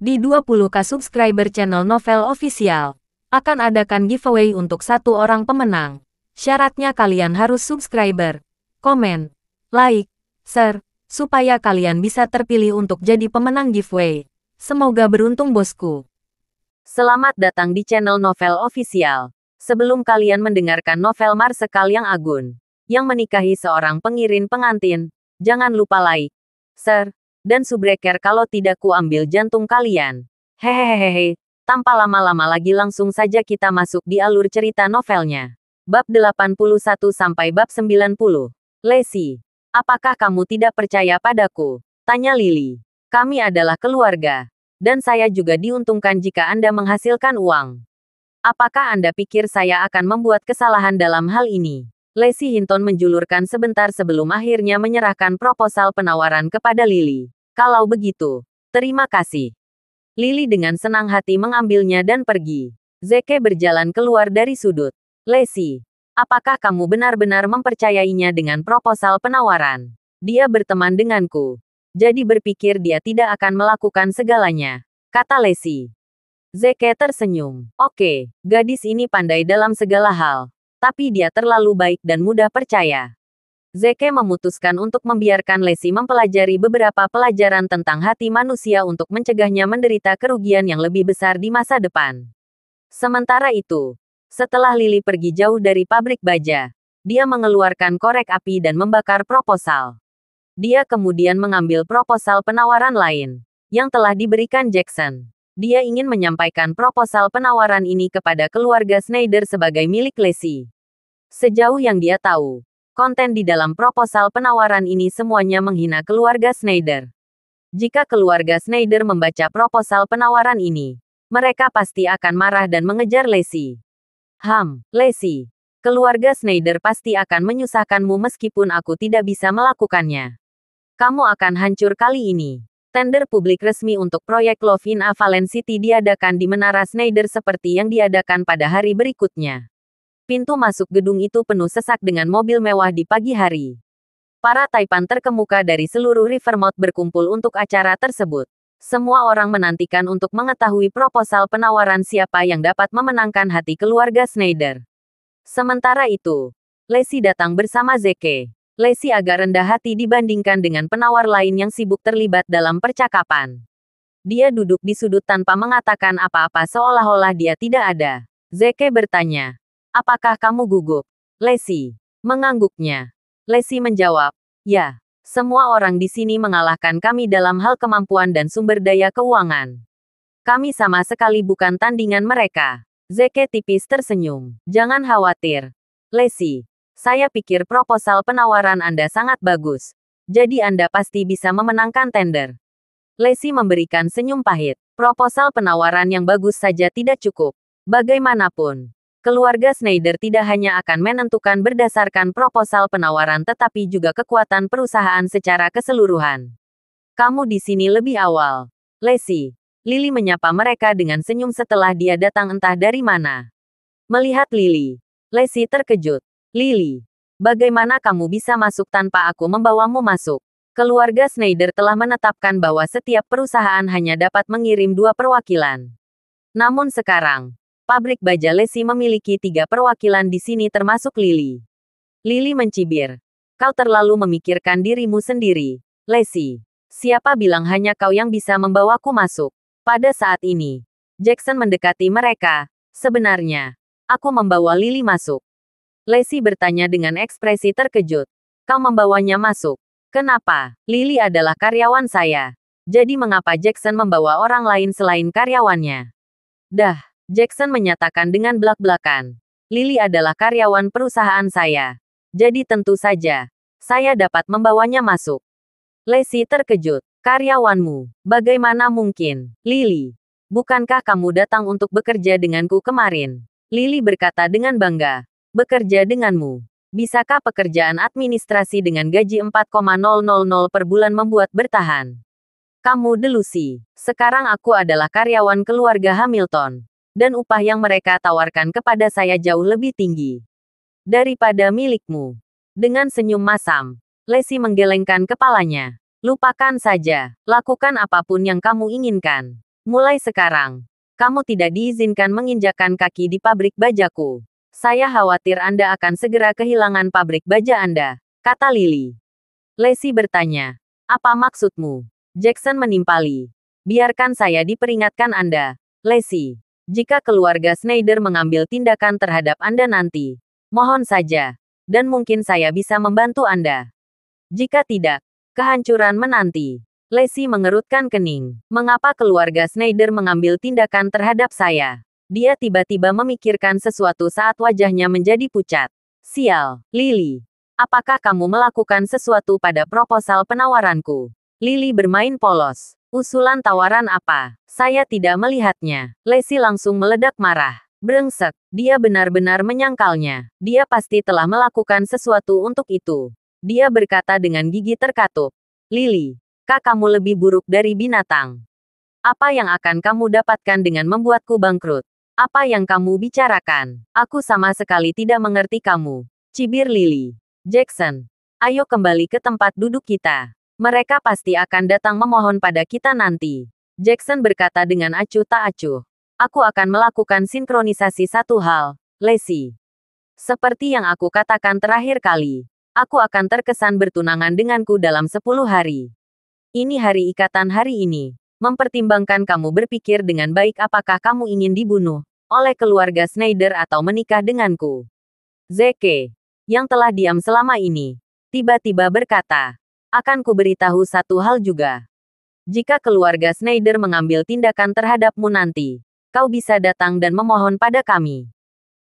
Di 20K subscriber channel Novel Official, akan adakan giveaway untuk satu orang pemenang. Syaratnya kalian harus subscriber, komen, like, share, supaya kalian bisa terpilih untuk jadi pemenang giveaway. Semoga beruntung bosku. Selamat datang di channel Novel Official. Sebelum kalian mendengarkan novel Marsekal yang Agun, yang menikahi seorang pengirim pengantin, jangan lupa like, share, dan subscribe kalau tidak ku ambil jantung kalian. Hehehehe, tanpa lama-lama lagi langsung saja kita masuk di alur cerita novelnya. Bab 81 sampai bab 90. Lesi, apakah kamu tidak percaya padaku? Tanya Lily. Kami adalah keluarga. Dan saya juga diuntungkan jika Anda menghasilkan uang. Apakah Anda pikir saya akan membuat kesalahan dalam hal ini? Lesi Hinton menjulurkan sebentar sebelum akhirnya menyerahkan proposal penawaran kepada Lily. Kalau begitu, terima kasih. Lily dengan senang hati mengambilnya dan pergi. Zeke berjalan keluar dari sudut. Lesi, apakah kamu benar-benar mempercayainya dengan proposal penawaran? Dia berteman denganku. Jadi berpikir dia tidak akan melakukan segalanya, kata Lesi. Zeke tersenyum. Oke, gadis ini pandai dalam segala hal. Tapi dia terlalu baik dan mudah percaya. Zeke memutuskan untuk membiarkan Lesi mempelajari beberapa pelajaran tentang hati manusia untuk mencegahnya menderita kerugian yang lebih besar di masa depan. Sementara itu, setelah Lily pergi jauh dari pabrik baja, dia mengeluarkan korek api dan membakar proposal. Dia kemudian mengambil proposal penawaran lain, yang telah diberikan Jackson. Dia ingin menyampaikan proposal penawaran ini kepada keluarga Schneider sebagai milik Lesi. Sejauh yang dia tahu, konten di dalam proposal penawaran ini semuanya menghina keluarga Schneider. Jika keluarga Schneider membaca proposal penawaran ini, mereka pasti akan marah dan mengejar Lesi. Lesi, keluarga Schneider pasti akan menyusahkanmu meskipun aku tidak bisa melakukannya. Kamu akan hancur kali ini. Tender publik resmi untuk proyek Love in Avalon City diadakan di Menara Schneider seperti yang diadakan pada hari berikutnya. Pintu masuk gedung itu penuh sesak dengan mobil mewah di pagi hari. Para taipan terkemuka dari seluruh Rivermouth berkumpul untuk acara tersebut. Semua orang menantikan untuk mengetahui proposal penawaran siapa yang dapat memenangkan hati keluarga Schneider. Sementara itu, Lesi datang bersama Zeke. Lesi agak rendah hati dibandingkan dengan penawar lain yang sibuk terlibat dalam percakapan. Dia duduk di sudut tanpa mengatakan apa-apa seolah-olah dia tidak ada. Zeke bertanya, apakah kamu gugup? Lesi mengangguknya. Lesi menjawab, ya, semua orang di sini mengalahkan kami dalam hal kemampuan dan sumber daya keuangan. Kami sama sekali bukan tandingan mereka. Zeke tipis tersenyum. Jangan khawatir, Lesi. Saya pikir proposal penawaran Anda sangat bagus. Jadi Anda pasti bisa memenangkan tender. Lesi memberikan senyum pahit. Proposal penawaran yang bagus saja tidak cukup. Bagaimanapun, keluarga Schneider tidak hanya akan menentukan berdasarkan proposal penawaran tetapi juga kekuatan perusahaan secara keseluruhan. Kamu di sini lebih awal, Lesi. Lily menyapa mereka dengan senyum setelah dia datang entah dari mana. Melihat Lily, Lesi terkejut. Lily, bagaimana kamu bisa masuk tanpa aku membawamu masuk? Keluarga Schneider telah menetapkan bahwa setiap perusahaan hanya dapat mengirim 2 perwakilan. Namun sekarang, pabrik baja Lesi memiliki 3 perwakilan di sini termasuk Lily. Lily mencibir. Kau terlalu memikirkan dirimu sendiri, Lesi. Siapa bilang hanya kau yang bisa membawaku masuk? Pada saat ini, Jackson mendekati mereka. Sebenarnya, aku membawa Lily masuk. Lesi bertanya dengan ekspresi terkejut. Kau membawanya masuk? Kenapa? Lily adalah karyawan saya. Jadi mengapa Jackson membawa orang lain selain karyawannya? Jackson menyatakan dengan belak-belakan. Lily adalah karyawan perusahaan saya. Jadi tentu saja, saya dapat membawanya masuk. Lesi terkejut. Karyawanmu? Bagaimana mungkin? Lily, bukankah kamu datang untuk bekerja denganku kemarin? Lily berkata dengan bangga. Bekerja denganmu. Bisakah pekerjaan administrasi dengan gaji 4,000 per bulan membuat bertahan? Kamu delusi. Sekarang aku adalah karyawan keluarga Hamilton. Dan upah yang mereka tawarkan kepada saya jauh lebih tinggi daripada milikmu. Dengan senyum masam, Lesi menggelengkan kepalanya. Lupakan saja. Lakukan apapun yang kamu inginkan. Mulai sekarang, kamu tidak diizinkan menginjakkan kaki di pabrik bajaku. Saya khawatir Anda akan segera kehilangan pabrik baja Anda, kata Lily. Lacey bertanya, apa maksudmu? Jackson menimpali. Biarkan saya diperingatkan Anda, Lacey. Jika keluarga Schneider mengambil tindakan terhadap Anda nanti, mohon saja, dan mungkin saya bisa membantu Anda. Jika tidak, kehancuran menanti. Lacey mengerutkan kening. Mengapa keluarga Schneider mengambil tindakan terhadap saya? Dia tiba-tiba memikirkan sesuatu saat wajahnya menjadi pucat. Sial, Lily. Apakah kamu melakukan sesuatu pada proposal penawaranku? Lily bermain polos. Usulan tawaran apa? Saya tidak melihatnya. Lacey langsung meledak marah. Brengsek, dia benar-benar menyangkalnya. Dia pasti telah melakukan sesuatu untuk itu. Dia berkata dengan gigi terkatup. Lily, kamu lebih buruk dari binatang. Apa yang akan kamu dapatkan dengan membuatku bangkrut? Apa yang kamu bicarakan? Aku sama sekali tidak mengerti kamu. Cibir Lily. Jackson, ayo kembali ke tempat duduk kita. Mereka pasti akan datang memohon pada kita nanti. Jackson berkata dengan acuh tak acuh. Aku akan melakukan sinkronisasi satu hal, Lacey. Seperti yang aku katakan terakhir kali. Aku akan terkesan bertunangan denganku dalam 10 hari. Ini hari ikatan hari ini. Mempertimbangkan kamu berpikir dengan baik apakah kamu ingin dibunuh oleh keluarga Schneider atau menikah denganku. Zeke, yang telah diam selama ini, tiba-tiba berkata, akan kuberitahu satu hal juga. Jika keluarga Schneider mengambil tindakan terhadapmu nanti, kau bisa datang dan memohon pada kami.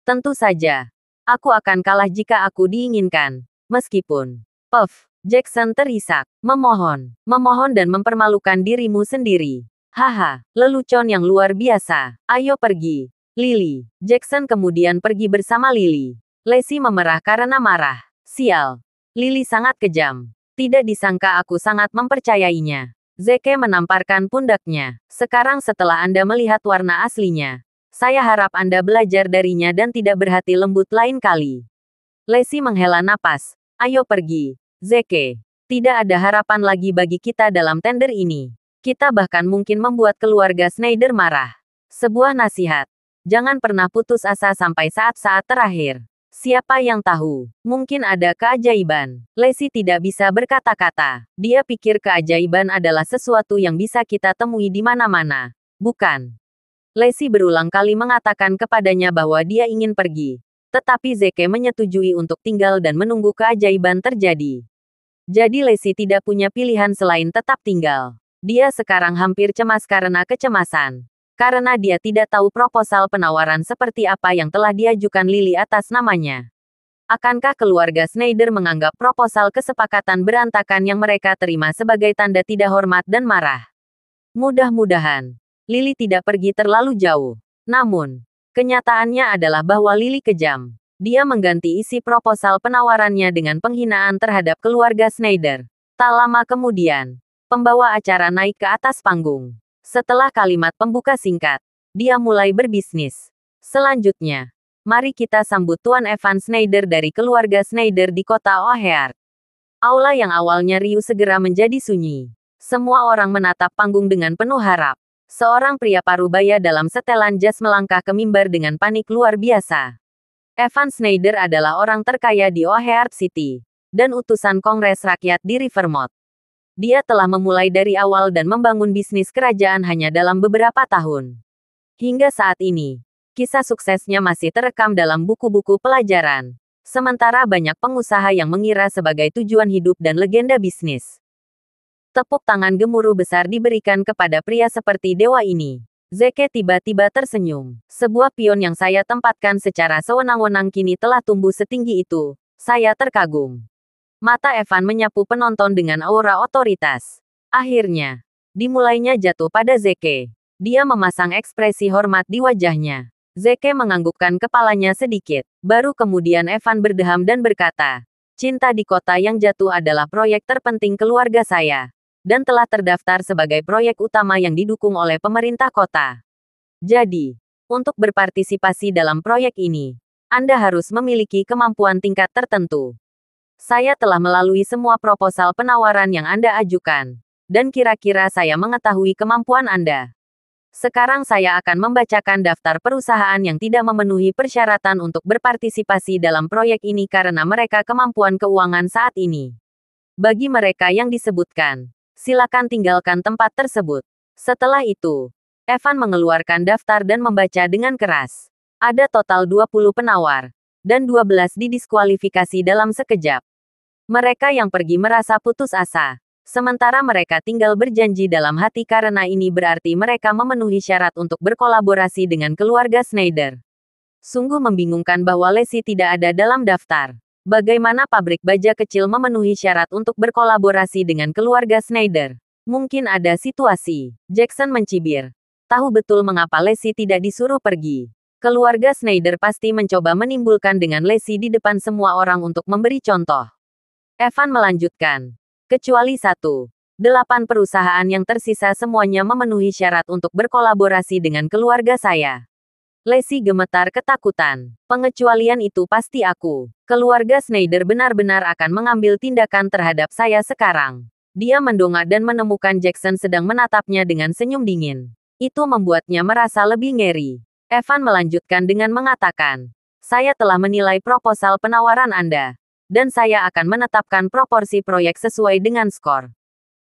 Tentu saja, aku akan kalah jika aku diinginkan. Meskipun, Puff, Jackson terisak, memohon dan mempermalukan dirimu sendiri. Haha, lelucon yang luar biasa. Ayo pergi, Lily. Jackson kemudian pergi bersama Lily. Lacey memerah karena marah. Sial, Lily sangat kejam. Tidak disangka aku sangat mempercayainya. Zeke menamparkan pundaknya. Sekarang setelah Anda melihat warna aslinya, saya harap Anda belajar darinya dan tidak berhati lembut lain kali. Lacey menghela napas. Ayo pergi, Zeke. Tidak ada harapan lagi bagi kita dalam tender ini. Kita bahkan mungkin membuat keluarga Schneider marah. Sebuah nasihat. Jangan pernah putus asa sampai saat-saat terakhir. Siapa yang tahu, mungkin ada keajaiban. Lacey tidak bisa berkata-kata. Dia pikir keajaiban adalah sesuatu yang bisa kita temui di mana-mana. Bukan. Lacey berulang kali mengatakan kepadanya bahwa dia ingin pergi. Tetapi Zeke menyetujui untuk tinggal dan menunggu keajaiban terjadi. Jadi Lacey tidak punya pilihan selain tetap tinggal. Dia sekarang hampir cemas karena kecemasan. Karena dia tidak tahu proposal penawaran seperti apa yang telah diajukan Lily atas namanya. Akankah keluarga Schneider menganggap proposal kesepakatan berantakan yang mereka terima sebagai tanda tidak hormat dan marah? Mudah-mudahan, Lily tidak pergi terlalu jauh. Namun, kenyataannya adalah bahwa Lily kejam. Dia mengganti isi proposal penawarannya dengan penghinaan terhadap keluarga Schneider. Tak lama kemudian, pembawa acara naik ke atas panggung. Setelah kalimat pembuka singkat, dia mulai berbisnis. Selanjutnya, mari kita sambut Tuan Evan Schneider dari keluarga Schneider di kota O'Hare. Aula yang awalnya riuh segera menjadi sunyi. Semua orang menatap panggung dengan penuh harap. Seorang pria parubaya dalam setelan jas melangkah ke mimbar dengan panik luar biasa. Evan Schneider adalah orang terkaya di O'Hare City, dan utusan Kongres Rakyat di Rivermouth. Dia telah memulai dari awal dan membangun bisnis kerajaan hanya dalam beberapa tahun. Hingga saat ini, kisah suksesnya masih terekam dalam buku-buku pelajaran. Sementara banyak pengusaha yang mengira sebagai tujuan hidup dan legenda bisnis. Tepuk tangan gemuruh besar diberikan kepada pria seperti dewa ini. Zeke tiba-tiba tersenyum. Sebuah pion yang saya tempatkan secara sewenang-wenang kini telah tumbuh setinggi itu. Saya terkagum. Mata Evan menyapu penonton dengan aura otoritas. Akhirnya, dimulainya jatuh pada Zeke. Dia memasang ekspresi hormat di wajahnya. Zeke menganggukkan kepalanya sedikit. Baru kemudian Evan berdeham dan berkata, cinta di kota yang jatuh adalah proyek terpenting keluarga saya. Dan telah terdaftar sebagai proyek utama yang didukung oleh pemerintah kota. Jadi, untuk berpartisipasi dalam proyek ini, Anda harus memiliki kemampuan tingkat tertentu. Saya telah melalui semua proposal penawaran yang Anda ajukan. Dan kira-kira saya mengetahui kemampuan Anda. Sekarang saya akan membacakan daftar perusahaan yang tidak memenuhi persyaratan untuk berpartisipasi dalam proyek ini karena mereka kemampuan keuangan saat ini. Bagi mereka yang disebutkan, silakan tinggalkan tempat tersebut. Setelah itu, Evan mengeluarkan daftar dan membaca dengan keras. Ada total 20 penawar, dan 12 didiskualifikasi dalam sekejap. Mereka yang pergi merasa putus asa. Sementara mereka tinggal berjanji dalam hati karena ini berarti mereka memenuhi syarat untuk berkolaborasi dengan keluarga Schneider. Sungguh membingungkan bahwa Lacey tidak ada dalam daftar. Bagaimana pabrik baja kecil memenuhi syarat untuk berkolaborasi dengan keluarga Schneider? Mungkin ada situasi. Jackson mencibir. Tahu betul mengapa Lacey tidak disuruh pergi. Keluarga Schneider pasti mencoba menimbulkan dengan Lacey di depan semua orang untuk memberi contoh. Evan melanjutkan. Kecuali 1. 8 perusahaan yang tersisa semuanya memenuhi syarat untuk berkolaborasi dengan keluarga saya. Lacey gemetar ketakutan. Pengecualian itu pasti aku. Keluarga Schneider benar-benar akan mengambil tindakan terhadap saya sekarang. Dia mendongak dan menemukan Jackson sedang menatapnya dengan senyum dingin. Itu membuatnya merasa lebih ngeri. Evan melanjutkan dengan mengatakan, saya telah menilai proposal penawaran Anda. Dan saya akan menetapkan proporsi proyek sesuai dengan skor.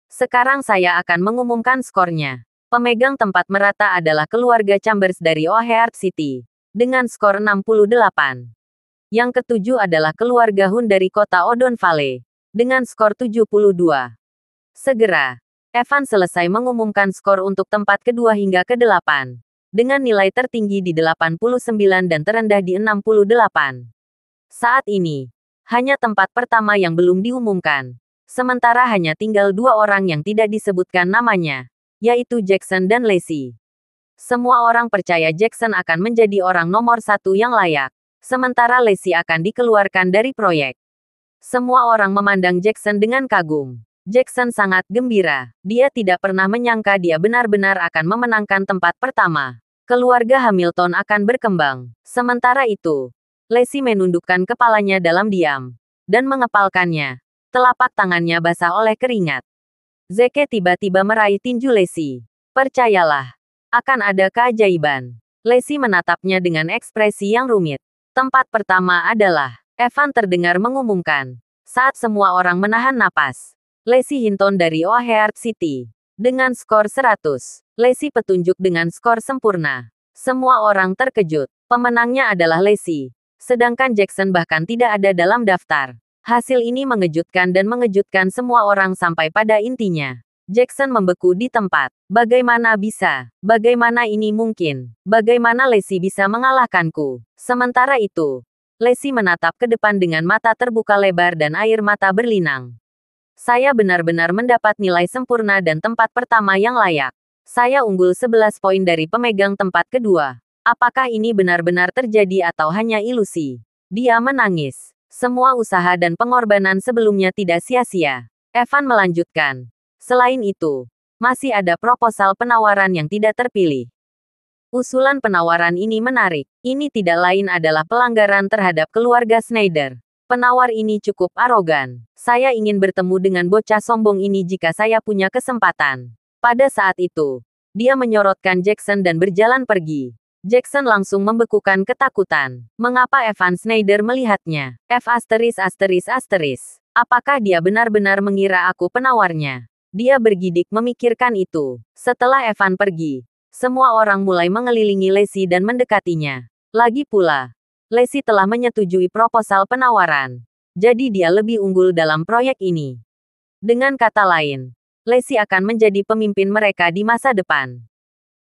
Sekarang saya akan mengumumkan skornya. Pemegang tempat merata adalah keluarga Chambers dari O'Hare City, dengan skor 68. Yang ketujuh adalah keluarga Hun dari kota Odon Valley, dengan skor 72. Segera, Evan selesai mengumumkan skor untuk tempat kedua hingga ke-8, dengan nilai tertinggi di 89 dan terendah di 68. Saat ini, hanya tempat pertama yang belum diumumkan. Sementara hanya tinggal 2 orang yang tidak disebutkan namanya, yaitu Jackson dan Lacey. Semua orang percaya Jackson akan menjadi orang nomor 1 yang layak. Sementara Lacey akan dikeluarkan dari proyek. Semua orang memandang Jackson dengan kagum. Jackson sangat gembira. Dia tidak pernah menyangka dia benar-benar akan memenangkan tempat pertama. Keluarga Hamilton akan berkembang. Sementara itu, Lacey menundukkan kepalanya dalam diam, dan mengepalkannya. Telapak tangannya basah oleh keringat. Zeke tiba-tiba meraih tinju Lacey. Percayalah, akan ada keajaiban. Lacey menatapnya dengan ekspresi yang rumit. Tempat pertama adalah, Evan terdengar mengumumkan. Saat semua orang menahan napas. Lacey Hinton dari O'Hare City. Dengan skor 100. Lacey petunjuk dengan skor sempurna. Semua orang terkejut. Pemenangnya adalah Lacey. Sedangkan Jackson bahkan tidak ada dalam daftar. Hasil ini mengejutkan dan mengejutkan semua orang sampai pada intinya. Jackson membeku di tempat. Bagaimana bisa? Bagaimana ini mungkin? Bagaimana Lacey bisa mengalahkanku? Sementara itu, Lacey menatap ke depan dengan mata terbuka lebar dan air mata berlinang. Saya benar-benar mendapat nilai sempurna dan tempat pertama yang layak. Saya unggul 11 poin dari pemegang tempat kedua. Apakah ini benar-benar terjadi atau hanya ilusi? Dia menangis. Semua usaha dan pengorbanan sebelumnya tidak sia-sia. Evan melanjutkan. Selain itu, masih ada proposal penawaran yang tidak terpilih. Usulan penawaran ini menarik. Ini tidak lain adalah pelanggaran terhadap keluarga Schneider. Penawar ini cukup arogan. Saya ingin bertemu dengan bocah sombong ini jika saya punya kesempatan. Pada saat itu, dia menyorotkan Jackson dan berjalan pergi. Jackson langsung membekukan ketakutan. Mengapa Evan Schneider melihatnya? Apakah dia benar-benar mengira aku penawarnya? Dia bergidik memikirkan itu. Setelah Evan pergi, semua orang mulai mengelilingi Lacey dan mendekatinya. Lagi pula, Lacey telah menyetujui proposal penawaran. Jadi dia lebih unggul dalam proyek ini. Dengan kata lain, Lacey akan menjadi pemimpin mereka di masa depan.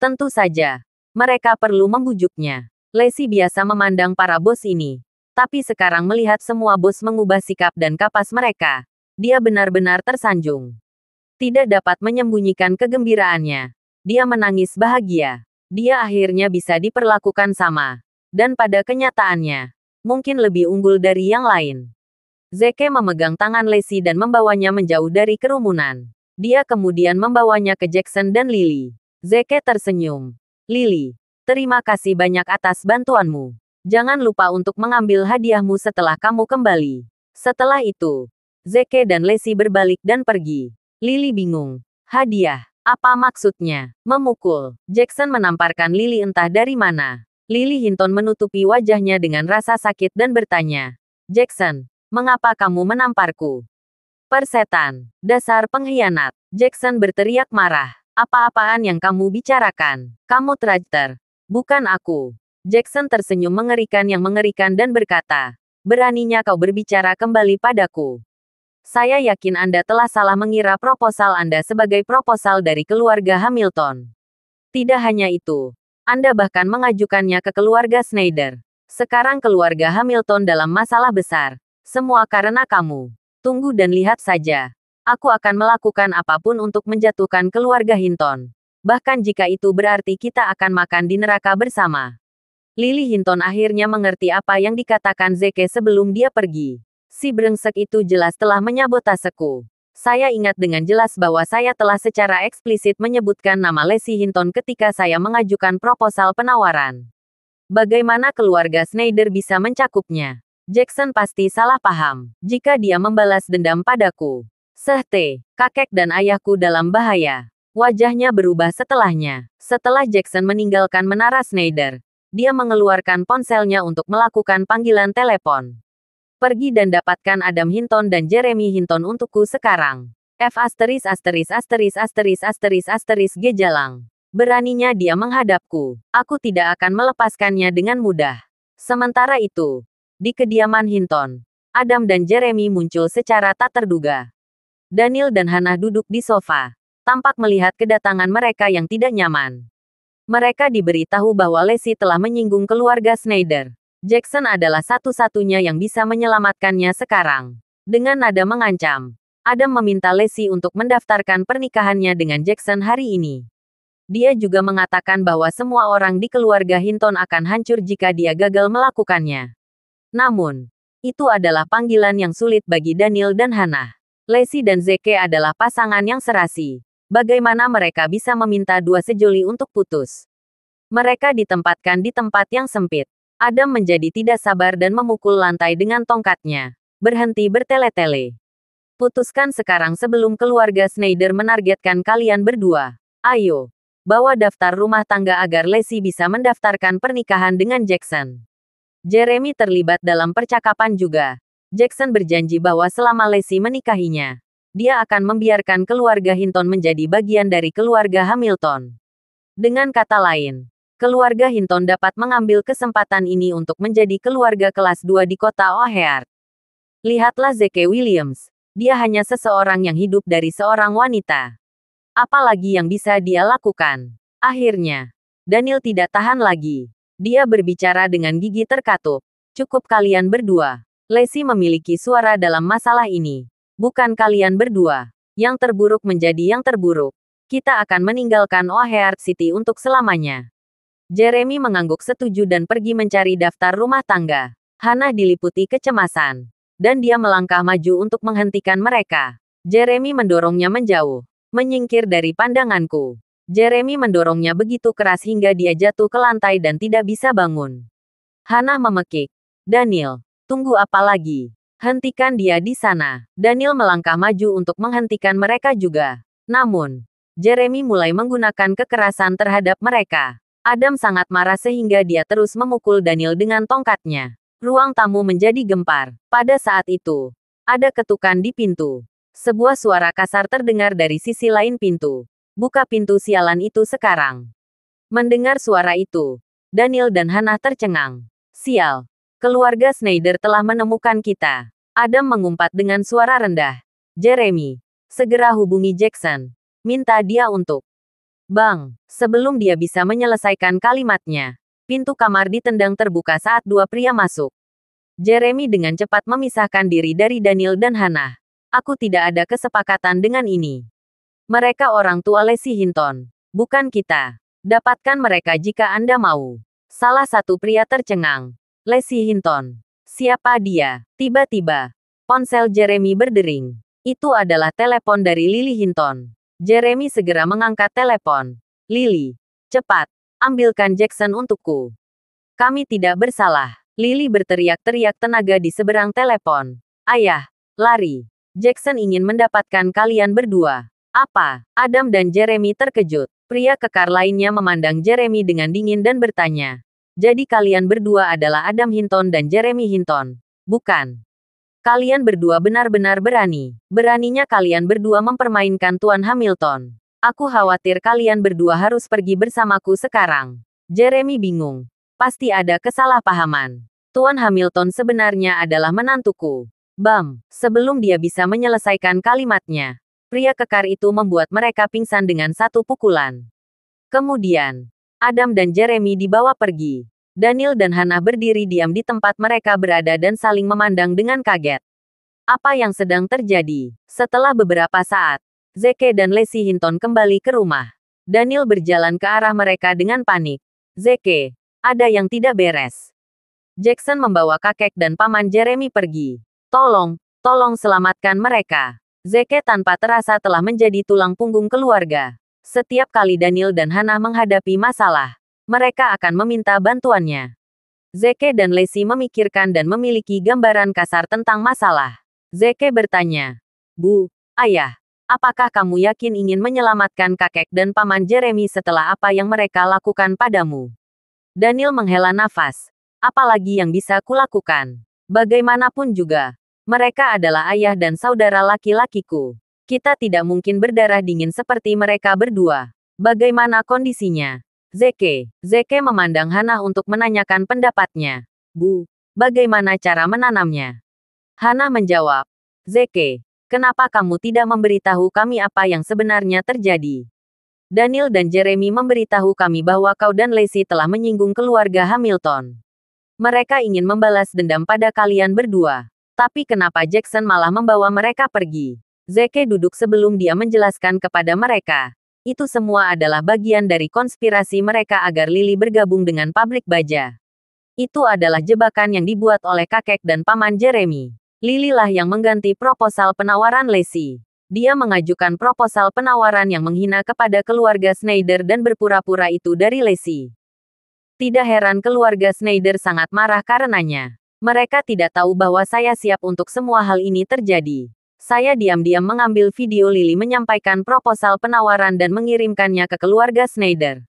Tentu saja, mereka perlu membujuknya. Lacey biasa memandang para bos ini. Tapi sekarang melihat semua bos mengubah sikap dan kapas mereka, dia benar-benar tersanjung. Tidak dapat menyembunyikan kegembiraannya. Dia menangis bahagia. Dia akhirnya bisa diperlakukan sama. Dan pada kenyataannya, mungkin lebih unggul dari yang lain. Zeke memegang tangan Lacey dan membawanya menjauh dari kerumunan. Dia kemudian membawanya ke Jackson dan Lily. Zeke tersenyum. Lily, terima kasih banyak atas bantuanmu. Jangan lupa untuk mengambil hadiahmu setelah kamu kembali. Setelah itu, Zeke dan Lacey berbalik dan pergi. Lily bingung. Hadiah? Apa maksudnya? Memukul. Jackson menamparkan Lily entah dari mana. Lily Hinton menutupi wajahnya dengan rasa sakit dan bertanya, Jackson, mengapa kamu menamparku? Persetan. Dasar pengkhianat. Jackson berteriak marah. Apa-apaan yang kamu bicarakan? Kamu traitor. Bukan aku. Jackson tersenyum mengerikan dan berkata, beraninya kau berbicara kembali padaku. Saya yakin Anda telah salah mengira proposal Anda sebagai proposal dari keluarga Hamilton. Tidak hanya itu, Anda bahkan mengajukannya ke keluarga Schneider. Sekarang keluarga Hamilton dalam masalah besar. Semua karena kamu. Tunggu dan lihat saja. Aku akan melakukan apapun untuk menjatuhkan keluarga Hinton. Bahkan jika itu berarti kita akan makan di neraka bersama. Lily Hinton akhirnya mengerti apa yang dikatakan Zeke sebelum dia pergi. Si brengsek itu jelas telah menyabotaseku. Saya ingat dengan jelas bahwa saya telah secara eksplisit menyebutkan nama Lacey Hinton ketika saya mengajukan proposal penawaran. Bagaimana keluarga Schneider bisa mencakupnya? Jackson pasti salah paham jika dia membalas dendam padaku. Kakek dan ayahku dalam bahaya. Wajahnya berubah setelahnya. Setelah Jackson meninggalkan menara Schneider, dia mengeluarkan ponselnya untuk melakukan panggilan telepon. Pergi dan dapatkan Adam Hinton dan Jeremy Hinton untukku sekarang. G jalang. Beraninya dia menghadapku. Aku tidak akan melepaskannya dengan mudah. Sementara itu, di kediaman Hinton, Adam dan Jeremy muncul secara tak terduga. Daniel dan Hannah duduk di sofa, tampak melihat kedatangan mereka yang tidak nyaman. Mereka diberitahu bahwa Lacey telah menyinggung keluarga Schneider. Jackson adalah satu-satunya yang bisa menyelamatkannya sekarang. Dengan nada mengancam, Adam meminta Lacey untuk mendaftarkan pernikahannya dengan Jackson hari ini. Dia juga mengatakan bahwa semua orang di keluarga Hinton akan hancur jika dia gagal melakukannya. Namun, itu adalah panggilan yang sulit bagi Daniel dan Hannah. Lacey dan Zeke adalah pasangan yang serasi. Bagaimana mereka bisa meminta dua sejoli untuk putus? Mereka ditempatkan di tempat yang sempit. Adam menjadi tidak sabar dan memukul lantai dengan tongkatnya. Berhenti bertele-tele. Putuskan sekarang sebelum keluarga Schneider menargetkan kalian berdua. Ayo, bawa daftar rumah tangga agar Lacey bisa mendaftarkan pernikahan dengan Jackson. Jeremy terlibat dalam percakapan juga. Jackson berjanji bahwa selama Lacey menikahinya, dia akan membiarkan keluarga Hinton menjadi bagian dari keluarga Hamilton. Dengan kata lain, keluarga Hinton dapat mengambil kesempatan ini untuk menjadi keluarga kelas 2 di kota O'Hare. Lihatlah Zeke Williams. Dia hanya seseorang yang hidup dari seorang wanita. Apalagi yang bisa dia lakukan? Akhirnya, Daniel tidak tahan lagi. Dia berbicara dengan gigi terkatup. Cukup kalian berdua. Lacey memiliki suara dalam masalah ini. Bukan kalian berdua. Yang terburuk menjadi yang terburuk. Kita akan meninggalkan O'Hare City untuk selamanya. Jeremy mengangguk setuju dan pergi mencari daftar rumah tangga. Hannah diliputi kecemasan. Dan dia melangkah maju untuk menghentikan mereka. Jeremy mendorongnya menjauh. Menyingkir dari pandanganku. Jeremy mendorongnya begitu keras hingga dia jatuh ke lantai dan tidak bisa bangun. Hannah memekik. Daniel, tunggu apa lagi? Hentikan dia di sana. Daniel melangkah maju untuk menghentikan mereka juga. Namun, Jeremy mulai menggunakan kekerasan terhadap mereka. Adam sangat marah sehingga dia terus memukul Daniel dengan tongkatnya. Ruang tamu menjadi gempar. Pada saat itu, ada ketukan di pintu. Sebuah suara kasar terdengar dari sisi lain pintu. Buka pintu sialan itu sekarang. Mendengar suara itu, Daniel dan Hannah tercengang. Sial. Keluarga Schneider telah menemukan kita. Adam mengumpat dengan suara rendah. Jeremy, segera hubungi Jackson. Minta dia untuk Bang, sebelum dia bisa menyelesaikan kalimatnya, pintu kamar ditendang terbuka saat dua pria masuk. Jeremy dengan cepat memisahkan diri dari Daniel dan Hannah. Aku tidak ada kesepakatan dengan ini. Mereka orang tua Lacey Hinton, bukan kita. Dapatkan mereka jika Anda mau. Salah satu pria tercengang. Lacey Hinton. Siapa dia? Tiba-tiba, ponsel Jeremy berdering. Itu adalah telepon dari Lily Hinton. Jeremy segera mengangkat telepon. Lily, cepat, ambilkan Jackson untukku. Kami tidak bersalah. Lily berteriak-teriak tenaga di seberang telepon. Ayah, lari. Jackson ingin mendapatkan kalian berdua. Apa? Adam dan Jeremy terkejut. Pria kekar lainnya memandang Jeremy dengan dingin dan bertanya. Jadi kalian berdua adalah Adam Hinton dan Jeremy Hinton, bukan? Kalian berdua benar-benar berani. Beraninya kalian berdua mempermainkan Tuan Hamilton. Aku khawatir kalian berdua harus pergi bersamaku sekarang. Jeremy bingung. Pasti ada kesalahpahaman. Tuan Hamilton sebenarnya adalah menantuku. Bam, sebelum dia bisa menyelesaikan kalimatnya. Pria kekar itu membuat mereka pingsan dengan satu pukulan. Kemudian, Adam dan Jeremy dibawa pergi. Daniel dan Hannah berdiri diam di tempat mereka berada dan saling memandang dengan kaget. Apa yang sedang terjadi? Setelah beberapa saat, Zeke dan Lacey Hinton kembali ke rumah. Daniel berjalan ke arah mereka dengan panik. Zeke, ada yang tidak beres. Jackson membawa kakek dan paman Jeremy pergi. Tolong selamatkan mereka. Zeke tanpa terasa telah menjadi tulang punggung keluarga. Setiap kali Daniel dan Hannah menghadapi masalah, mereka akan meminta bantuannya. Zeke dan Lacey memikirkan dan memiliki gambaran kasar tentang masalah. Zeke bertanya, Bu, Ayah, apakah kamu yakin ingin menyelamatkan kakek dan paman Jeremy setelah apa yang mereka lakukan padamu? Daniel menghela nafas. Apalagi yang bisa kulakukan? Bagaimanapun juga, mereka adalah ayah dan saudara laki-lakiku. Kita tidak mungkin berdarah dingin seperti mereka berdua. Bagaimana kondisinya? Zeke memandang Hannah untuk menanyakan pendapatnya. Bu, bagaimana cara menanamnya? Hannah menjawab. Zeke, kenapa kamu tidak memberitahu kami apa yang sebenarnya terjadi? Daniel dan Jeremy memberitahu kami bahwa kau dan Lacey telah menyinggung keluarga Hamilton. Mereka ingin membalas dendam pada kalian berdua. Tapi kenapa Jackson malah membawa mereka pergi? Zeke duduk sebelum dia menjelaskan kepada mereka. Itu semua adalah bagian dari konspirasi mereka agar Lily bergabung dengan pabrik baja. Itu adalah jebakan yang dibuat oleh kakek dan paman Jeremy. Lily lah yang mengganti proposal penawaran Lacey. Dia mengajukan proposal penawaran yang menghina kepada keluarga Schneider dan berpura-pura itu dari Lacey. Tidak heran keluarga Schneider sangat marah karenanya. Mereka tidak tahu bahwa saya siap untuk semua hal ini terjadi. Saya diam-diam mengambil video Lily menyampaikan proposal penawaran dan mengirimkannya ke keluarga Schneider.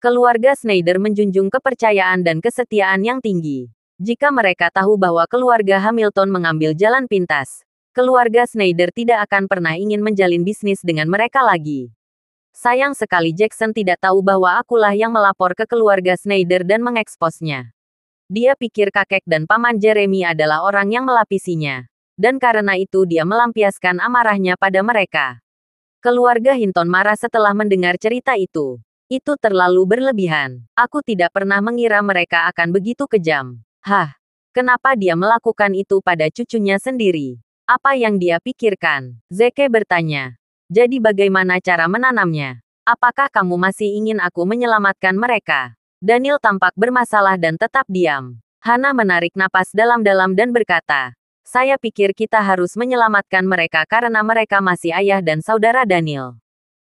Keluarga Schneider menjunjung kepercayaan dan kesetiaan yang tinggi. Jika mereka tahu bahwa keluarga Hamilton mengambil jalan pintas, keluarga Schneider tidak akan pernah ingin menjalin bisnis dengan mereka lagi. Sayang sekali Jackson tidak tahu bahwa akulah yang melapor ke keluarga Schneider dan mengeksposnya. Dia pikir kakek dan paman Jeremy adalah orang yang melapisinya. Dan karena itu dia melampiaskan amarahnya pada mereka. Keluarga Hinton marah setelah mendengar cerita itu. Itu terlalu berlebihan. Aku tidak pernah mengira mereka akan begitu kejam. Hah? Kenapa dia melakukan itu pada cucunya sendiri? Apa yang dia pikirkan? Zeke bertanya. Jadi bagaimana cara menanamnya? Apakah kamu masih ingin aku menyelamatkan mereka? Daniel tampak bermasalah dan tetap diam. Hannah menarik napas dalam-dalam dan berkata, saya pikir kita harus menyelamatkan mereka karena mereka masih ayah dan saudara Daniel.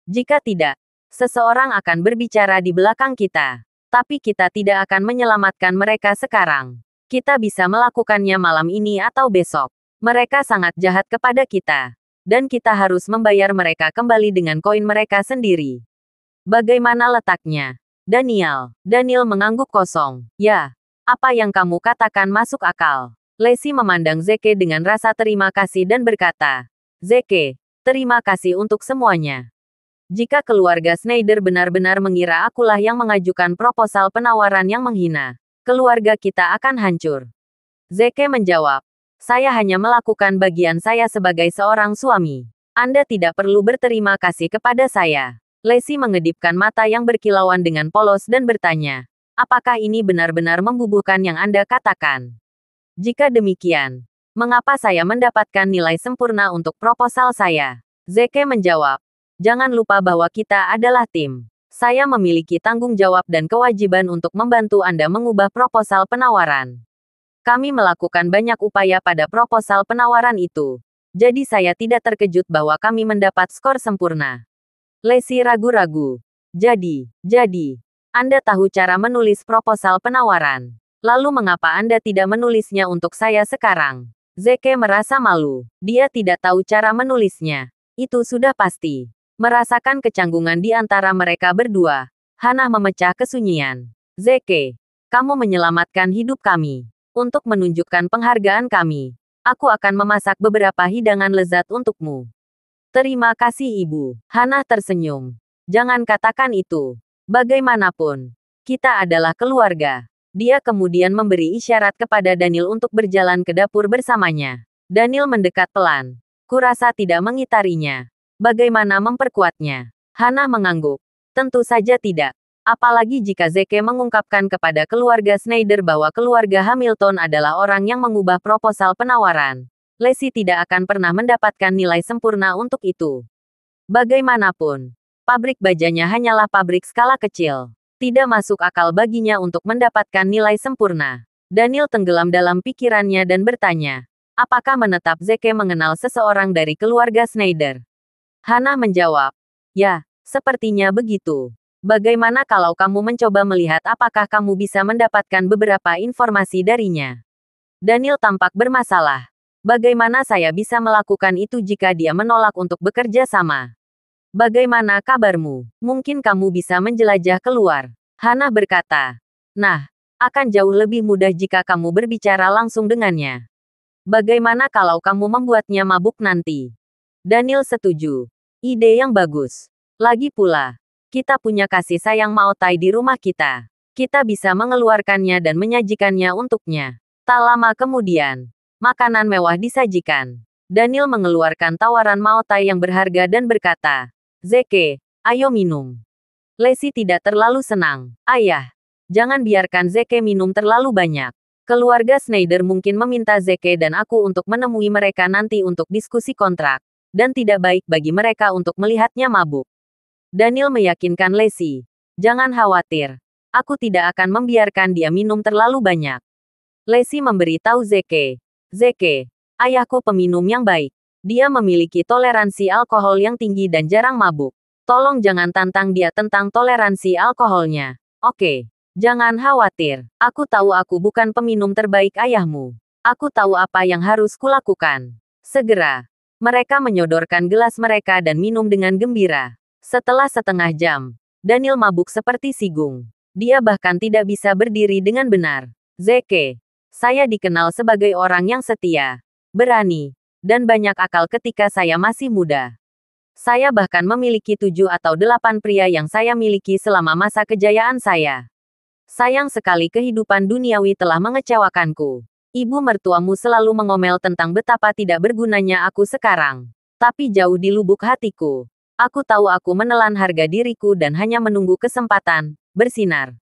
Jika tidak, seseorang akan berbicara di belakang kita. Tapi kita tidak akan menyelamatkan mereka sekarang. Kita bisa melakukannya malam ini atau besok. Mereka sangat jahat kepada kita. Dan kita harus membayar mereka kembali dengan koin mereka sendiri. Bagaimana letaknya? Daniel mengangguk kosong. Ya, apa yang kamu katakan masuk akal. Lacey memandang Zeke dengan rasa terima kasih dan berkata, Zeke, terima kasih untuk semuanya. Jika keluarga Schneider benar-benar mengira akulah yang mengajukan proposal penawaran yang menghina, keluarga kita akan hancur. Zeke menjawab, saya hanya melakukan bagian saya sebagai seorang suami. Anda tidak perlu berterima kasih kepada saya. Lacey mengedipkan mata yang berkilauan dengan polos dan bertanya, apakah ini benar-benar membubuhkan yang Anda katakan? Jika demikian, mengapa saya mendapatkan nilai sempurna untuk proposal saya? Zeke menjawab, jangan lupa bahwa kita adalah tim. Saya memiliki tanggung jawab dan kewajiban untuk membantu Anda mengubah proposal penawaran. Kami melakukan banyak upaya pada proposal penawaran itu. Jadi saya tidak terkejut bahwa kami mendapat skor sempurna. Lacey ragu-ragu. Jadi, Anda tahu cara menulis proposal penawaran. Lalu mengapa Anda tidak menulisnya untuk saya sekarang? Zeke merasa malu. Dia tidak tahu cara menulisnya. Itu sudah pasti. Merasakan kecanggungan di antara mereka berdua, Hana memecah kesunyian. Zeke, kamu menyelamatkan hidup kami. Untuk menunjukkan penghargaan kami, aku akan memasak beberapa hidangan lezat untukmu. Terima kasih ibu. Hana tersenyum. Jangan katakan itu. Bagaimanapun, kita adalah keluarga. Dia kemudian memberi isyarat kepada Daniel untuk berjalan ke dapur bersamanya. Daniel mendekat pelan. Kurasa tidak mengitarinya. Bagaimana memperkuatnya? Hana mengangguk. Tentu saja tidak. Apalagi jika Zeke mengungkapkan kepada keluarga Schneider bahwa keluarga Hamilton adalah orang yang mengubah proposal penawaran. Lacey tidak akan pernah mendapatkan nilai sempurna untuk itu. Bagaimanapun, pabrik bajanya hanyalah pabrik skala kecil. Tidak masuk akal baginya untuk mendapatkan nilai sempurna. Daniel tenggelam dalam pikirannya dan bertanya, apakah menetap Zeke mengenal seseorang dari keluarga Schneider? Hana menjawab, ya, sepertinya begitu. Bagaimana kalau kamu mencoba melihat apakah kamu bisa mendapatkan beberapa informasi darinya? Daniel tampak bermasalah. Bagaimana saya bisa melakukan itu jika dia menolak untuk bekerja sama? Bagaimana kabarmu? Mungkin kamu bisa menjelajah keluar. Hana berkata, nah, akan jauh lebih mudah jika kamu berbicara langsung dengannya. Bagaimana kalau kamu membuatnya mabuk nanti? Daniel setuju. Ide yang bagus. Lagi pula, kita punya kasih sayang Mao Tai di rumah kita. Kita bisa mengeluarkannya dan menyajikannya untuknya. Tak lama kemudian, makanan mewah disajikan. Daniel mengeluarkan tawaran Mao Tai yang berharga dan berkata, Zeke, ayo minum. Lacey tidak terlalu senang. Ayah, jangan biarkan Zeke minum terlalu banyak. Keluarga Schneider mungkin meminta Zeke dan aku untuk menemui mereka nanti untuk diskusi kontrak. Dan tidak baik bagi mereka untuk melihatnya mabuk. Daniel meyakinkan Lacey, jangan khawatir. Aku tidak akan membiarkan dia minum terlalu banyak. Lacey memberitahu Zeke, Zeke, ayahku peminum yang baik. Dia memiliki toleransi alkohol yang tinggi dan jarang mabuk. Tolong jangan tantang dia tentang toleransi alkoholnya. Oke, jangan khawatir. Aku tahu aku bukan peminum terbaik ayahmu. Aku tahu apa yang harus kulakukan. Segera. Mereka menyodorkan gelas mereka dan minum dengan gembira. Setelah setengah jam, Daniel mabuk seperti sigung. Dia bahkan tidak bisa berdiri dengan benar. Zeke, saya dikenal sebagai orang yang setia, berani, dan banyak akal ketika saya masih muda. Saya bahkan memiliki 7 atau 8 pria yang saya miliki selama masa kejayaan saya. Sayang sekali kehidupan duniawi telah mengecewakanku. Ibu mertuamu selalu mengomel tentang betapa tidak bergunanya aku sekarang. Tapi jauh di lubuk hatiku, aku tahu aku menelan harga diriku dan hanya menunggu kesempatan bersinar.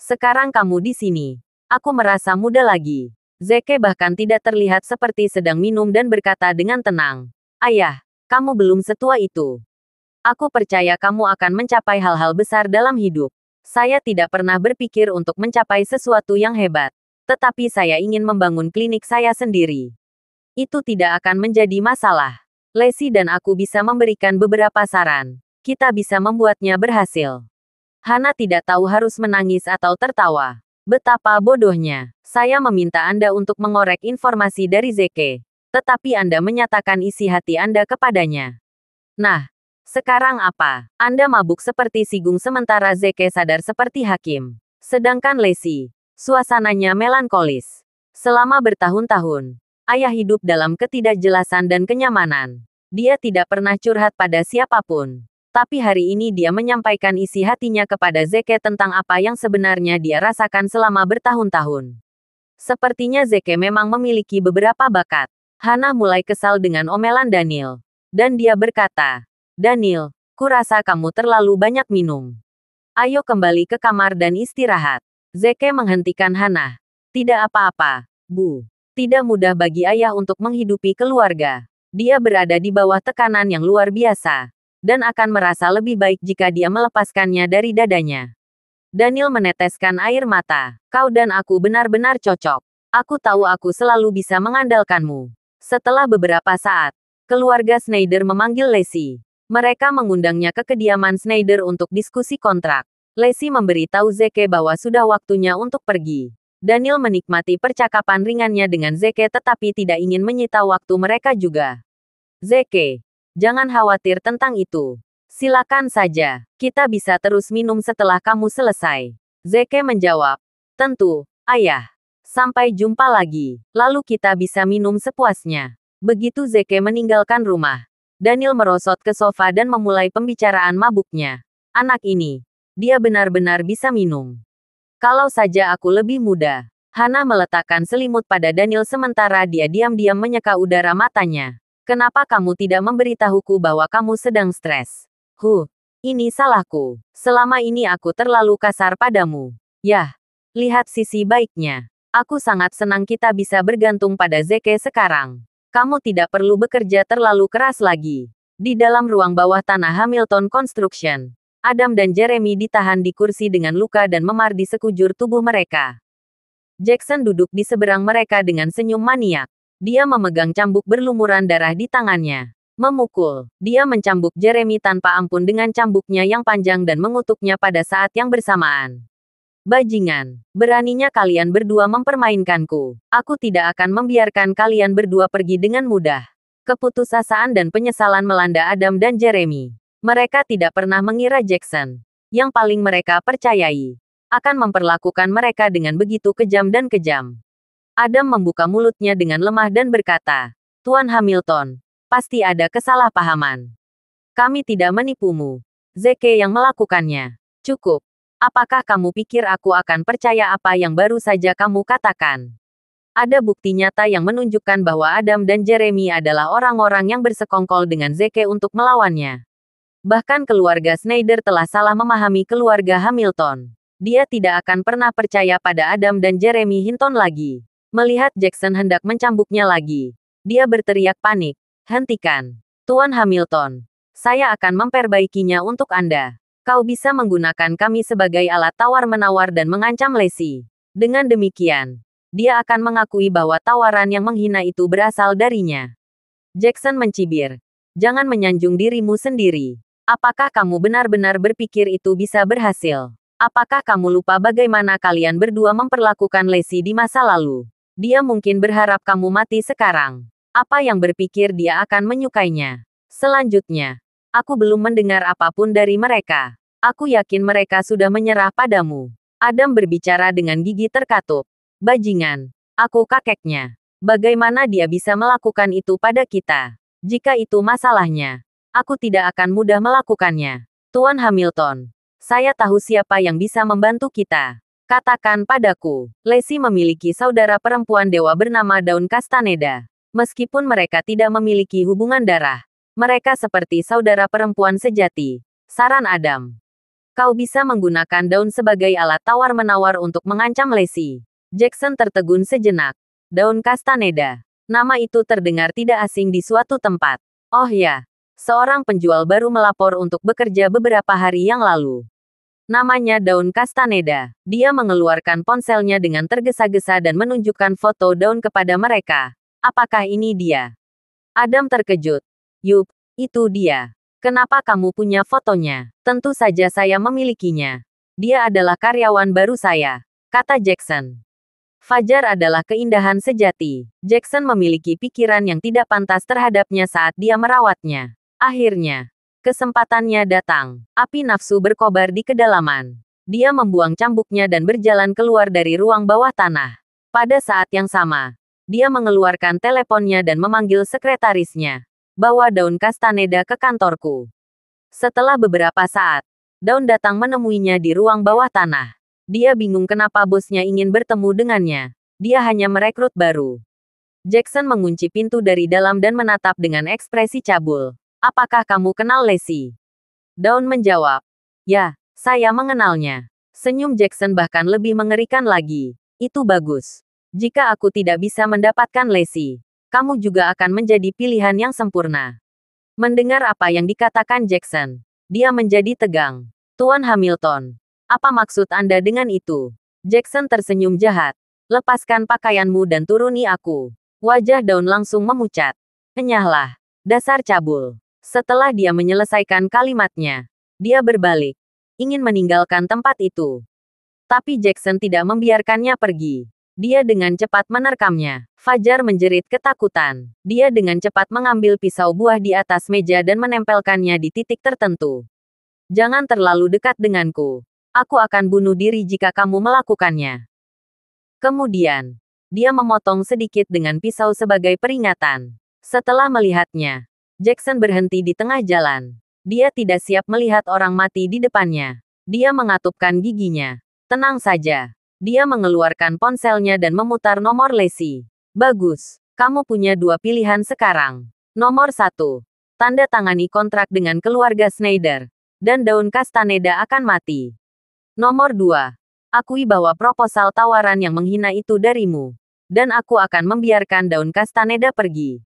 Sekarang kamu di sini. Aku merasa muda lagi. Zeke bahkan tidak terlihat seperti sedang minum dan berkata dengan tenang. Ayah, kamu belum setua itu. Aku percaya kamu akan mencapai hal-hal besar dalam hidup. Saya tidak pernah berpikir untuk mencapai sesuatu yang hebat. Tetapi saya ingin membangun klinik saya sendiri. Itu tidak akan menjadi masalah. Lacey dan aku bisa memberikan beberapa saran. Kita bisa membuatnya berhasil. Hana tidak tahu harus menangis atau tertawa. Betapa bodohnya. Saya meminta Anda untuk mengorek informasi dari Zeke. Tetapi Anda menyatakan isi hati Anda kepadanya. Nah, sekarang apa? Anda mabuk seperti sigung sementara Zeke sadar seperti hakim. Sedangkan Lacey, suasananya melankolis. Selama bertahun-tahun, ayah hidup dalam ketidakjelasan dan kenyamanan. Dia tidak pernah curhat pada siapapun. Tapi hari ini dia menyampaikan isi hatinya kepada Zeke tentang apa yang sebenarnya dia rasakan selama bertahun-tahun. Sepertinya Zeke memang memiliki beberapa bakat. Hana mulai kesal dengan omelan Daniel. Dan dia berkata, Daniel, kurasa kamu terlalu banyak minum. Ayo kembali ke kamar dan istirahat. Zeke menghentikan Hana. Tidak apa-apa, Bu. Tidak mudah bagi ayah untuk menghidupi keluarga. Dia berada di bawah tekanan yang luar biasa. Dan akan merasa lebih baik jika dia melepaskannya dari dadanya. Daniel meneteskan air mata. Kau dan aku benar-benar cocok. Aku tahu aku selalu bisa mengandalkanmu. Setelah beberapa saat, keluarga Schneider memanggil Lacey. Mereka mengundangnya ke kediaman Schneider untuk diskusi kontrak. Lacey memberitahu Zeke bahwa sudah waktunya untuk pergi. Daniel menikmati percakapan ringannya dengan Zeke tetapi tidak ingin menyita waktu mereka juga. Zeke, jangan khawatir tentang itu. Silakan saja. Kita bisa terus minum setelah kamu selesai. Zeke menjawab. Tentu, ayah. Sampai jumpa lagi. Lalu kita bisa minum sepuasnya. Begitu Zeke meninggalkan rumah, Daniel merosot ke sofa dan memulai pembicaraan mabuknya. Anak ini, dia benar-benar bisa minum. Kalau saja aku lebih muda. Hana meletakkan selimut pada Daniel sementara dia diam-diam menyeka udara matanya. Kenapa kamu tidak memberitahuku bahwa kamu sedang stres? Ini salahku. Selama ini aku terlalu kasar padamu. Yah, lihat sisi baiknya. Aku sangat senang kita bisa bergantung pada Zeke sekarang. Kamu tidak perlu bekerja terlalu keras lagi. Di dalam ruang bawah tanah Hamilton Construction, Adam dan Jeremy ditahan di kursi dengan luka dan memar di sekujur tubuh mereka. Jackson duduk di seberang mereka dengan senyum maniak. Dia memegang cambuk berlumuran darah di tangannya. Memukul. Dia mencambuk Jeremy tanpa ampun dengan cambuknya yang panjang dan mengutuknya pada saat yang bersamaan. Bajingan, beraninya kalian berdua mempermainkanku. Aku tidak akan membiarkan kalian berdua pergi dengan mudah. Keputusasaan dan penyesalan melanda Adam dan Jeremy. Mereka tidak pernah mengira Jackson, yang paling mereka percayai, akan memperlakukan mereka dengan begitu kejam dan kejam. Adam membuka mulutnya dengan lemah dan berkata, Tuan Hamilton, pasti ada kesalahpahaman. Kami tidak menipumu. Zeke yang melakukannya. Cukup. Apakah kamu pikir aku akan percaya apa yang baru saja kamu katakan? Ada bukti nyata yang menunjukkan bahwa Adam dan Jeremy adalah orang-orang yang bersekongkol dengan Zeke untuk melawannya. Bahkan keluarga Schneider telah salah memahami keluarga Hamilton. Dia tidak akan pernah percaya pada Adam dan Jeremy Hinton lagi. Melihat Jackson hendak mencambuknya lagi, dia berteriak panik. Hentikan. Tuan Hamilton. Saya akan memperbaikinya untuk Anda. Kau bisa menggunakan kami sebagai alat tawar-menawar dan mengancam Lacey. Dengan demikian, dia akan mengakui bahwa tawaran yang menghina itu berasal darinya. Jackson mencibir. Jangan menyanjung dirimu sendiri. Apakah kamu benar-benar berpikir itu bisa berhasil? Apakah kamu lupa bagaimana kalian berdua memperlakukan Lacey di masa lalu? Dia mungkin berharap kamu mati sekarang. Apa yang berpikir dia akan menyukainya? Selanjutnya, aku belum mendengar apapun dari mereka. Aku yakin mereka sudah menyerah padamu. Adam berbicara dengan gigi terkatup. Bajingan. Aku kakeknya. Bagaimana dia bisa melakukan itu pada kita? Jika itu masalahnya, aku tidak akan mudah melakukannya. Tuan Hamilton, saya tahu siapa yang bisa membantu kita. Katakan padaku, Lacey memiliki saudara perempuan dewa bernama Dawn Castaneda. Meskipun mereka tidak memiliki hubungan darah, mereka seperti saudara perempuan sejati. Saran Adam. Kau bisa menggunakan Dawn sebagai alat tawar-menawar untuk mengancam Lacey. Jackson tertegun sejenak. Dawn Castaneda. Nama itu terdengar tidak asing di suatu tempat. Oh ya, seorang penjual baru melapor untuk bekerja beberapa hari yang lalu. Namanya Dawn Castaneda. Dia mengeluarkan ponselnya dengan tergesa-gesa dan menunjukkan foto Dawn kepada mereka. Apakah ini dia? Adam terkejut. Yup, itu dia. Kenapa kamu punya fotonya? Tentu saja saya memilikinya. Dia adalah karyawan baru saya, kata Jackson. Fajar adalah keindahan sejati. Jackson memiliki pikiran yang tidak pantas terhadapnya saat dia merawatnya. Akhirnya, kesempatannya datang. Api nafsu berkobar di kedalaman. Dia membuang cambuknya dan berjalan keluar dari ruang bawah tanah. Pada saat yang sama, dia mengeluarkan teleponnya dan memanggil sekretarisnya. Bawa Dawn Castaneda ke kantorku. Setelah beberapa saat, Dawn datang menemuinya di ruang bawah tanah. Dia bingung kenapa bosnya ingin bertemu dengannya. Dia hanya merekrut baru. Jackson mengunci pintu dari dalam dan menatap dengan ekspresi cabul. Apakah kamu kenal Lacey? Dawn menjawab. Ya, saya mengenalnya. Senyum Jackson bahkan lebih mengerikan lagi. Itu bagus. Jika aku tidak bisa mendapatkan Lacey, kamu juga akan menjadi pilihan yang sempurna. Mendengar apa yang dikatakan Jackson, dia menjadi tegang. Tuan Hamilton, apa maksud Anda dengan itu? Jackson tersenyum jahat. Lepaskan pakaianmu dan turuni aku. Wajah Dawn langsung memucat. Enyahlah, dasar cabul. Setelah dia menyelesaikan kalimatnya, dia berbalik, ingin meninggalkan tempat itu. Tapi Jackson tidak membiarkannya pergi. Dia dengan cepat menerkamnya. Fajar menjerit ketakutan. Dia dengan cepat mengambil pisau buah di atas meja dan menempelkannya di titik tertentu. Jangan terlalu dekat denganku. Aku akan bunuh diri jika kamu melakukannya. Kemudian, dia memotong sedikit dengan pisau sebagai peringatan. Setelah melihatnya, Jackson berhenti di tengah jalan. Dia tidak siap melihat orang mati di depannya. Dia mengatupkan giginya. Tenang saja. Dia mengeluarkan ponselnya dan memutar nomor Lacey. Bagus. Kamu punya dua pilihan sekarang. Nomor 1. Tanda tangani kontrak dengan keluarga Schneider. Dan daun Castaneda akan mati. Nomor 2. Akui bahwa proposal tawaran yang menghina itu darimu. Dan aku akan membiarkan daun Castaneda pergi.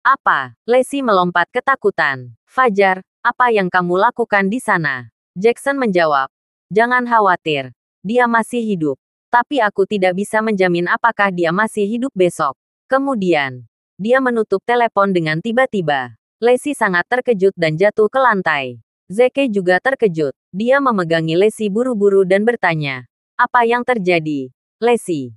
Apa? Lacey melompat ketakutan. Fajar, apa yang kamu lakukan di sana? Jackson menjawab. Jangan khawatir. Dia masih hidup. Tapi aku tidak bisa menjamin apakah dia masih hidup besok. Kemudian, dia menutup telepon dengan tiba-tiba. Lacey sangat terkejut dan jatuh ke lantai. Zeke juga terkejut. Dia memegangi Lacey buru-buru dan bertanya, apa yang terjadi? Lacey.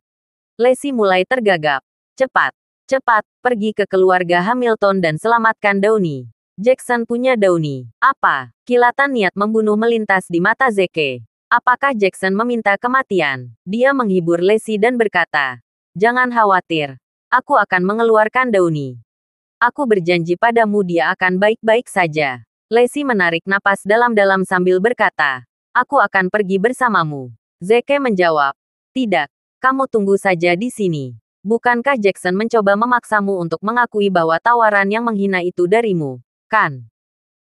Lacey mulai tergagap. Cepat, cepat, pergi ke keluarga Hamilton dan selamatkan Downey. Jackson punya Downey. Apa? Kilatan niat membunuh melintas di mata Zeke. Apakah Jackson meminta kematian? Dia menghibur Lacey dan berkata, jangan khawatir. Aku akan mengeluarkan Downey. Aku berjanji padamu dia akan baik-baik saja. Lacey menarik napas dalam-dalam sambil berkata, aku akan pergi bersamamu. Zeke menjawab, tidak. Kamu tunggu saja di sini. Bukankah Jackson mencoba memaksamu untuk mengakui bahwa tawaran yang menghina itu darimu, kan?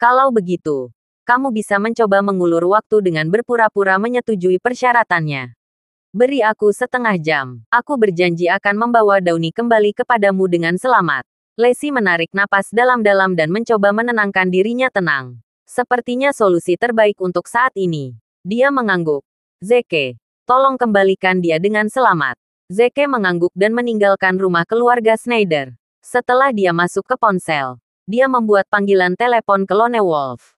Kalau begitu, kamu bisa mencoba mengulur waktu dengan berpura-pura menyetujui persyaratannya. Beri aku setengah jam. Aku berjanji akan membawa Downey kembali kepadamu dengan selamat. Lacey menarik napas dalam-dalam dan mencoba menenangkan dirinya tenang. Sepertinya solusi terbaik untuk saat ini. Dia mengangguk. Zeke, tolong kembalikan dia dengan selamat. Zeke mengangguk dan meninggalkan rumah keluarga Schneider. Setelah dia masuk ke ponsel, dia membuat panggilan telepon ke Lone Wolf.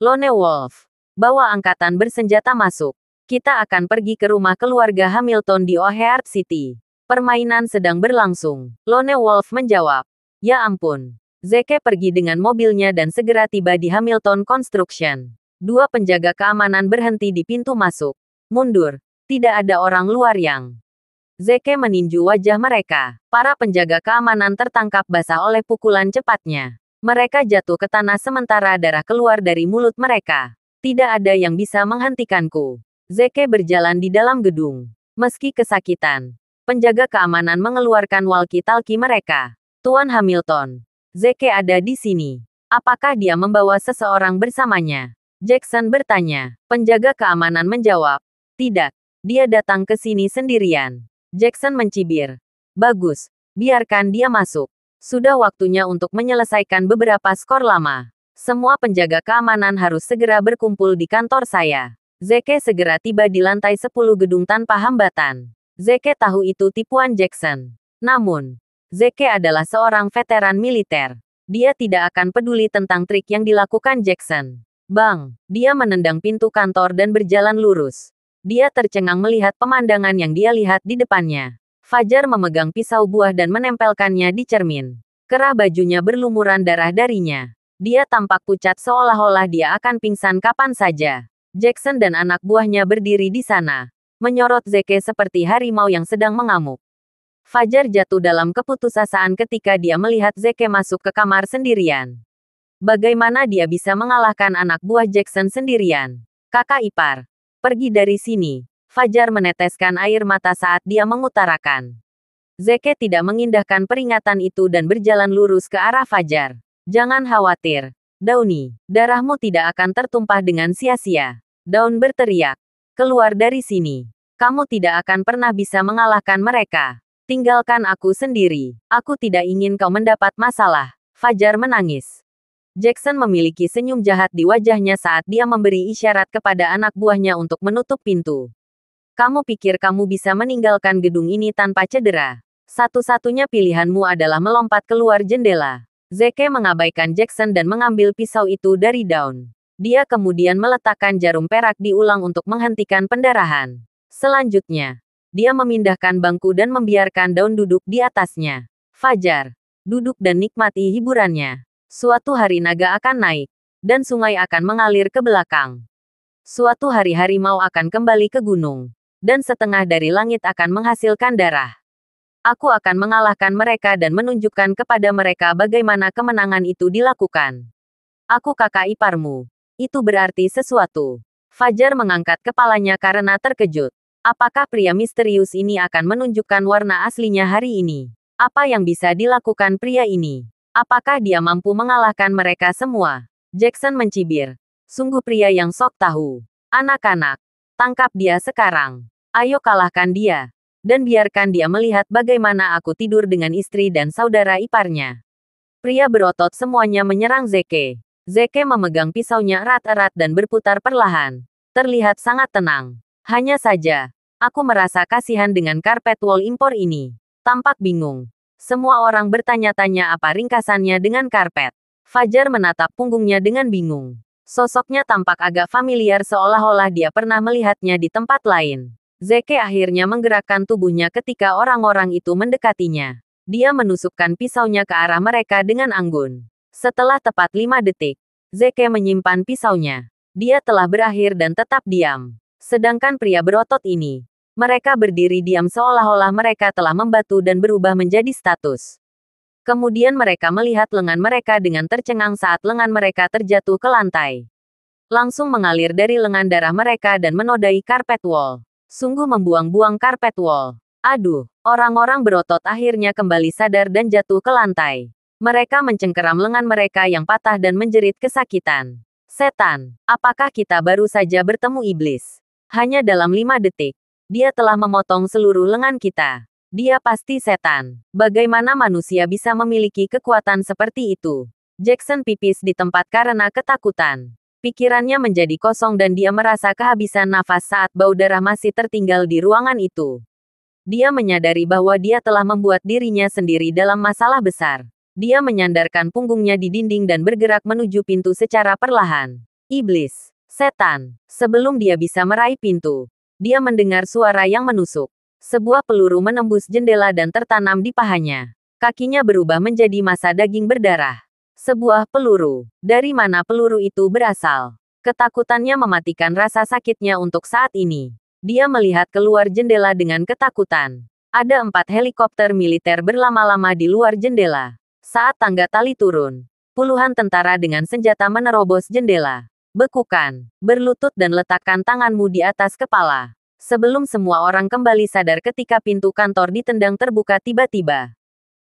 Lone Wolf, bawa angkatan bersenjata masuk. Kita akan pergi ke rumah keluarga Hamilton di O'Hare City. Permainan sedang berlangsung. Lone Wolf menjawab. Ya ampun. Zeke pergi dengan mobilnya dan segera tiba di Hamilton Construction. Dua penjaga keamanan berhenti di pintu masuk. Mundur. Tidak ada orang luar yang. Zeke meninju wajah mereka. Para penjaga keamanan tertangkap basah oleh pukulan cepatnya. Mereka jatuh ke tanah sementara darah keluar dari mulut mereka. Tidak ada yang bisa menghentikanku. Zeke berjalan di dalam gedung. Meski kesakitan, penjaga keamanan mengeluarkan walkie-talkie mereka. Tuan Hamilton, Zeke ada di sini. Apakah dia membawa seseorang bersamanya? Jackson bertanya. Penjaga keamanan menjawab. Tidak, dia datang ke sini sendirian. Jackson mencibir. Bagus, biarkan dia masuk. Sudah waktunya untuk menyelesaikan beberapa skor lama. Semua penjaga keamanan harus segera berkumpul di kantor saya. Zeke segera tiba di lantai 10 gedung tanpa hambatan. Zeke tahu itu tipuan Jackson. Namun, Zeke adalah seorang veteran militer. Dia tidak akan peduli tentang trik yang dilakukan Jackson. Bang, dia menendang pintu kantor dan berjalan lurus. Dia tercengang melihat pemandangan yang dia lihat di depannya. Fajar memegang pisau buah dan menempelkannya di cermin. Kerah bajunya berlumuran darah darinya. Dia tampak pucat seolah-olah dia akan pingsan kapan saja. Jackson dan anak buahnya berdiri di sana, menyorot Zeke seperti harimau yang sedang mengamuk. Fajar jatuh dalam keputusasaan ketika dia melihat Zeke masuk ke kamar sendirian. Bagaimana dia bisa mengalahkan anak buah Jackson sendirian? Kakak ipar, pergi dari sini. Fajar meneteskan air mata saat dia mengutarakan. Zeke tidak mengindahkan peringatan itu dan berjalan lurus ke arah Fajar. Jangan khawatir, Downey, darahmu tidak akan tertumpah dengan sia-sia. Daun berteriak. Keluar dari sini. Kamu tidak akan pernah bisa mengalahkan mereka. Tinggalkan aku sendiri. Aku tidak ingin kau mendapat masalah. Fajar menangis. Jackson memiliki senyum jahat di wajahnya saat dia memberi isyarat kepada anak buahnya untuk menutup pintu. Kamu pikir kamu bisa meninggalkan gedung ini tanpa cedera? Satu-satunya pilihanmu adalah melompat keluar jendela. Zeke mengabaikan Jackson dan mengambil pisau itu dari daun. Dia kemudian meletakkan jarum perak di ulang untuk menghentikan pendarahan. Selanjutnya, Dia memindahkan bangku dan membiarkan Daun duduk di atasnya. Fajar. Duduk dan nikmati hiburannya. Suatu hari naga akan naik. Dan sungai akan mengalir ke belakang. Suatu hari harimau akan kembali ke gunung. Dan setengah dari langit akan menghasilkan darah. Aku akan mengalahkan mereka dan menunjukkan kepada mereka bagaimana kemenangan itu dilakukan. Aku kakak iparmu. Itu berarti sesuatu. Fajar mengangkat kepalanya karena terkejut. Apakah pria misterius ini akan menunjukkan warna aslinya hari ini? Apa yang bisa dilakukan pria ini? Apakah dia mampu mengalahkan mereka semua? Jackson mencibir. Sungguh pria yang sok tahu. Anak-anak, tangkap dia sekarang. Ayo kalahkan dia. Dan biarkan dia melihat bagaimana aku tidur dengan istri dan saudara iparnya. Pria berotot semuanya menyerang Zeke. Zeke memegang pisaunya erat-erat dan berputar perlahan. Terlihat sangat tenang. Hanya saja, aku merasa kasihan dengan karpet wall impor ini. Tampak bingung. Semua orang bertanya-tanya apa ringkasannya dengan karpet. Fajar menatap punggungnya dengan bingung. Sosoknya tampak agak familiar seolah-olah dia pernah melihatnya di tempat lain. Zeke akhirnya menggerakkan tubuhnya ketika orang-orang itu mendekatinya. Dia menusukkan pisaunya ke arah mereka dengan anggun. Setelah tepat 5 detik, Zeke menyimpan pisaunya. Dia telah berakhir dan tetap diam. Sedangkan pria berotot ini, mereka berdiri diam seolah-olah mereka telah membatu dan berubah menjadi status. Kemudian mereka melihat lengan mereka dengan tercengang saat lengan mereka terjatuh ke lantai. Langsung mengalir dari lengan darah mereka dan menodai karpet wall. Sungguh membuang-buang karpet wall. Aduh, orang-orang berotot akhirnya kembali sadar dan jatuh ke lantai. Mereka mencengkeram lengan mereka yang patah dan menjerit kesakitan. Setan, apakah kita baru saja bertemu iblis? Hanya dalam 5 detik, dia telah memotong seluruh lengan kita. Dia pasti setan. Bagaimana manusia bisa memiliki kekuatan seperti itu? Jackson pipis di tempat karena ketakutan. Pikirannya menjadi kosong dan dia merasa kehabisan nafas saat bau darah masih tertinggal di ruangan itu. Dia menyadari bahwa dia telah membuat dirinya sendiri dalam masalah besar. Dia menyandarkan punggungnya di dinding dan bergerak menuju pintu secara perlahan. Iblis. Setan. Sebelum dia bisa meraih pintu, dia mendengar suara yang menusuk. Sebuah peluru menembus jendela dan tertanam di pahanya. Kakinya berubah menjadi massa daging berdarah. Sebuah peluru. Dari mana peluru itu berasal? Ketakutannya mematikan rasa sakitnya untuk saat ini. Dia melihat keluar jendela dengan ketakutan. Ada 4 helikopter militer berlama-lama di luar jendela. Saat tangga tali turun, puluhan tentara dengan senjata menerobos jendela. Bekukan, berlutut dan letakkan tanganmu di atas kepala. Sebelum semua orang kembali sadar ketika pintu kantor ditendang terbuka tiba-tiba.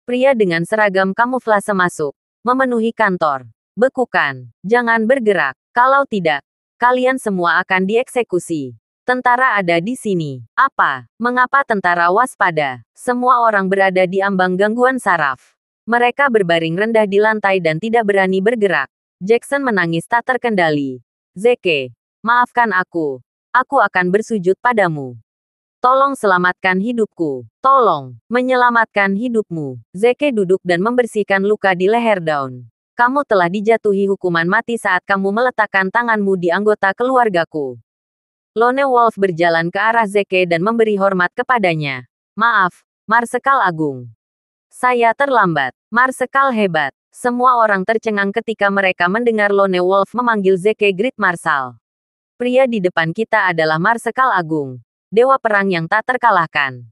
Pria dengan seragam kamuflase masuk, memenuhi kantor. Bekukan, jangan bergerak, kalau tidak, kalian semua akan dieksekusi. Tentara ada di sini. Apa? Mengapa tentara waspada? Semua orang berada di ambang gangguan saraf. Mereka berbaring rendah di lantai dan tidak berani bergerak. Jackson menangis tak terkendali. Zeke, maafkan aku. Aku akan bersujud padamu. Tolong selamatkan hidupku. Tolong, menyelamatkan hidupmu. Zeke duduk dan membersihkan luka di leher Daun. Kamu telah dijatuhi hukuman mati saat kamu meletakkan tanganmu di anggota keluargaku. Lone Wolf berjalan ke arah Zeke dan memberi hormat kepadanya. Maaf, Marsekal Agung. Saya terlambat. Marsekal hebat. Semua orang tercengang ketika mereka mendengar Lone Wolf memanggil Zeke Great Marshal. Pria di depan kita adalah Marsekal Agung. Dewa perang yang tak terkalahkan.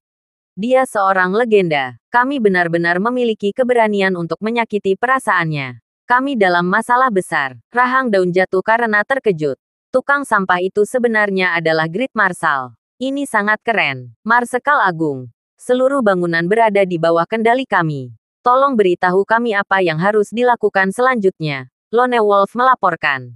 Dia seorang legenda. Kami benar-benar memiliki keberanian untuk menyakiti perasaannya. Kami dalam masalah besar. Rahang Daun jatuh karena terkejut. Tukang sampah itu sebenarnya adalah Great Marshal. Ini sangat keren. Marsekal Agung. Seluruh bangunan berada di bawah kendali kami. Tolong beritahu kami apa yang harus dilakukan selanjutnya. Lone Wolf melaporkan.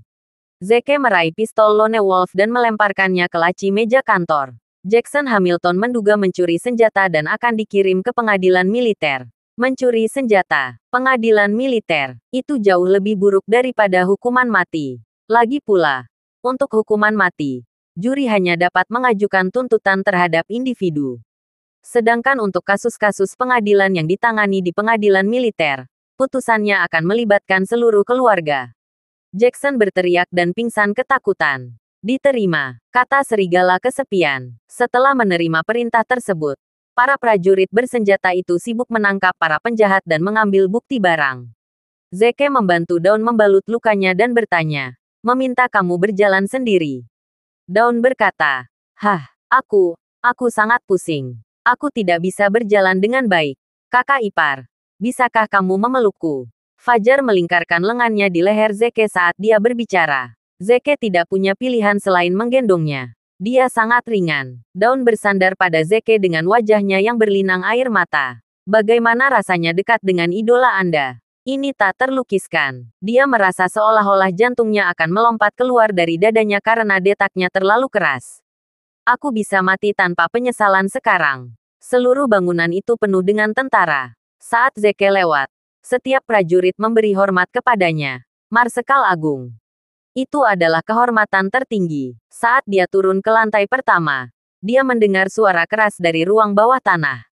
Zeke meraih pistol Lone Wolf dan melemparkannya ke laci meja kantor. Jackson Hamilton menduga mencuri senjata dan akan dikirim ke pengadilan militer. Mencuri senjata, pengadilan militer, itu jauh lebih buruk daripada hukuman mati. Lagi pula, untuk hukuman mati, juri hanya dapat mengajukan tuntutan terhadap individu. Sedangkan untuk kasus-kasus pengadilan yang ditangani di pengadilan militer, putusannya akan melibatkan seluruh keluarga. Jackson berteriak dan pingsan ketakutan. Diterima, kata serigala kesepian. Setelah menerima perintah tersebut, para prajurit bersenjata itu sibuk menangkap para penjahat dan mengambil bukti barang. Zeke membantu Daun membalut lukanya dan bertanya, "Meminta kamu berjalan sendiri?" Daun berkata, aku sangat pusing. Aku tidak bisa berjalan dengan baik. Kakak ipar, bisakah kamu memelukku?" Fajar melingkarkan lengannya di leher Zeke saat dia berbicara. Zeke tidak punya pilihan selain menggendongnya. Dia sangat ringan. Daun bersandar pada Zeke dengan wajahnya yang berlinang air mata. "Bagaimana rasanya dekat dengan idola Anda? Ini tak terlukiskan." Dia merasa seolah-olah jantungnya akan melompat keluar dari dadanya karena detaknya terlalu keras. "Aku bisa mati tanpa penyesalan sekarang." Seluruh bangunan itu penuh dengan tentara. Saat Zeke lewat, setiap prajurit memberi hormat kepadanya. Marsekal Agung. Itu adalah kehormatan tertinggi. Saat dia turun ke lantai pertama, dia mendengar suara keras dari ruang bawah tanah.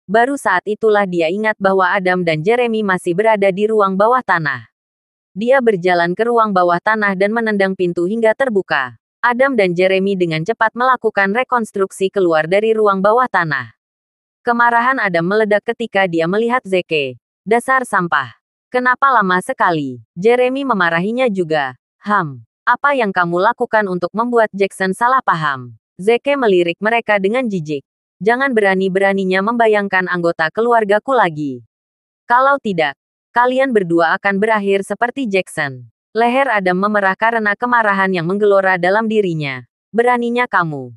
Baru saat itulah dia ingat bahwa Adam dan Jeremy masih berada di ruang bawah tanah. Dia berjalan ke ruang bawah tanah dan menendang pintu hingga terbuka. Adam dan Jeremy dengan cepat melakukan rekonstruksi keluar dari ruang bawah tanah. Kemarahan Adam meledak ketika dia melihat Zeke. "Dasar sampah. Kenapa lama sekali?" Jeremy memarahinya juga. Apa yang kamu lakukan untuk membuat Jackson salah paham?" Zeke melirik mereka dengan jijik. "Jangan berani-beraninya membayangkan anggota keluargaku lagi. Kalau tidak, kalian berdua akan berakhir seperti Jackson." Leher Adam memerah karena kemarahan yang menggelora dalam dirinya. "Beraninya kamu.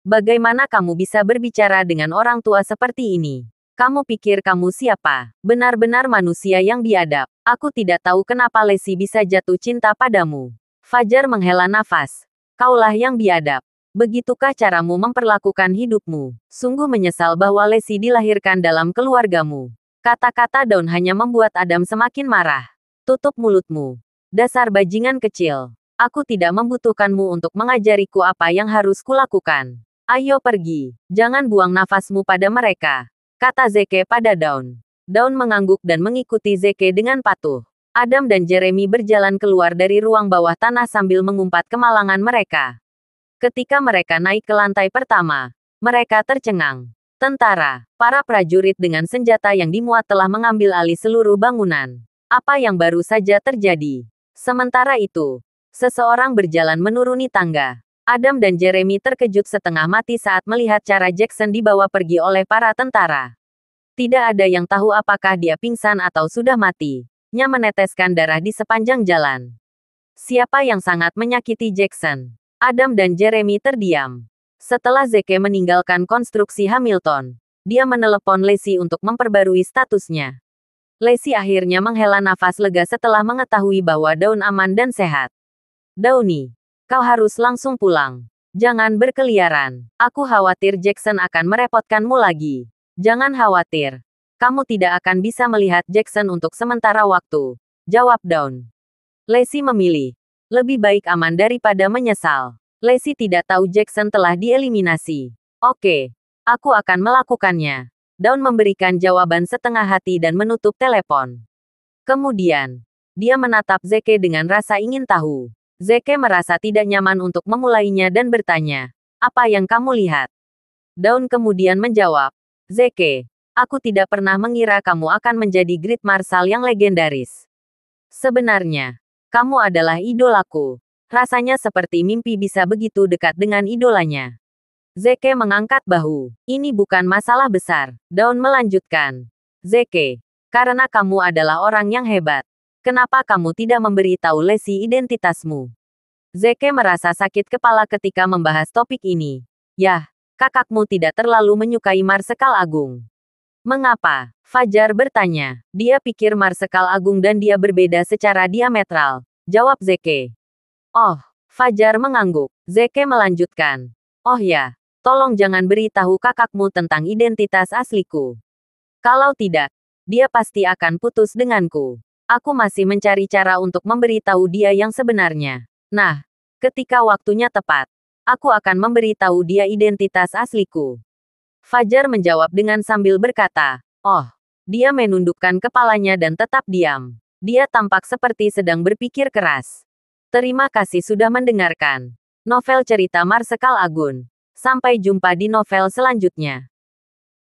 Bagaimana kamu bisa berbicara dengan orang tua seperti ini? Kamu pikir kamu siapa? Benar-benar manusia yang biadab. Aku tidak tahu kenapa Lesi bisa jatuh cinta padamu." Fajar menghela nafas. "Kaulah yang biadab. Begitukah caramu memperlakukan hidupmu? Sungguh menyesal bahwa Lesi dilahirkan dalam keluargamu." Kata-kata Daun hanya membuat Adam semakin marah. "Tutup mulutmu. Dasar bajingan kecil. Aku tidak membutuhkanmu untuk mengajariku apa yang harus kulakukan. Ayo pergi. Jangan buang nafasmu pada mereka," kata Zeke pada Daun. Daun mengangguk dan mengikuti Zeke dengan patuh. Adam dan Jeremy berjalan keluar dari ruang bawah tanah sambil mengumpat kemalangan mereka. Ketika mereka naik ke lantai pertama, mereka tercengang. Tentara, para prajurit dengan senjata yang dimuat telah mengambil alih seluruh bangunan. Apa yang baru saja terjadi? Sementara itu, seseorang berjalan menuruni tangga. Adam dan Jeremy terkejut setengah mati saat melihat cara Jackson dibawa pergi oleh para tentara. Tidak ada yang tahu apakah dia pingsan atau sudah mati. Nya meneteskan darah di sepanjang jalan. Siapa yang sangat menyakiti Jackson? Adam dan Jeremy terdiam. Setelah Zeke meninggalkan konstruksi Hamilton, dia menelepon Lacey untuk memperbarui statusnya. Lacey akhirnya menghela nafas lega setelah mengetahui bahwa Daun aman dan sehat. "Downy, kau harus langsung pulang. Jangan berkeliaran. Aku khawatir Jackson akan merepotkanmu lagi." "Jangan khawatir. Kamu tidak akan bisa melihat Jackson untuk sementara waktu," jawab Daun. Lacey memilih. Lebih baik aman daripada menyesal. Lacey tidak tahu Jackson telah dieliminasi. "Oke, aku akan melakukannya." Daun memberikan jawaban setengah hati dan menutup telepon. Kemudian, dia menatap Zeke dengan rasa ingin tahu. Zeke merasa tidak nyaman untuk memulainya dan bertanya, "Apa yang kamu lihat?" Daun kemudian menjawab, "Zeke, aku tidak pernah mengira kamu akan menjadi Great Marshal yang legendaris. Sebenarnya, kamu adalah idolaku." Rasanya seperti mimpi bisa begitu dekat dengan idolanya. Zeke mengangkat bahu. "Ini bukan masalah besar." Daun melanjutkan. "Zeke, karena kamu adalah orang yang hebat. Kenapa kamu tidak memberi tahu Lacey identitasmu?" Zeke merasa sakit kepala ketika membahas topik ini. "Yah, kakakmu tidak terlalu menyukai Marsekal Agung." "Mengapa?" Fajar bertanya. "Dia pikir Marsekal Agung dan dia berbeda secara diametral," jawab Zeke. "Oh." Fajar mengangguk. Zeke melanjutkan. "Oh ya, tolong jangan beritahu kakakmu tentang identitas asliku. Kalau tidak, dia pasti akan putus denganku. Aku masih mencari cara untuk memberitahu dia yang sebenarnya. Nah, ketika waktunya tepat, aku akan memberitahu dia identitas asliku." Fajar menjawab dengan sambil berkata, "Oh." Dia menundukkan kepalanya dan tetap diam. Dia tampak seperti sedang berpikir keras. Terima kasih sudah mendengarkan. Novel cerita Marsekal Agun. Sampai jumpa di novel selanjutnya.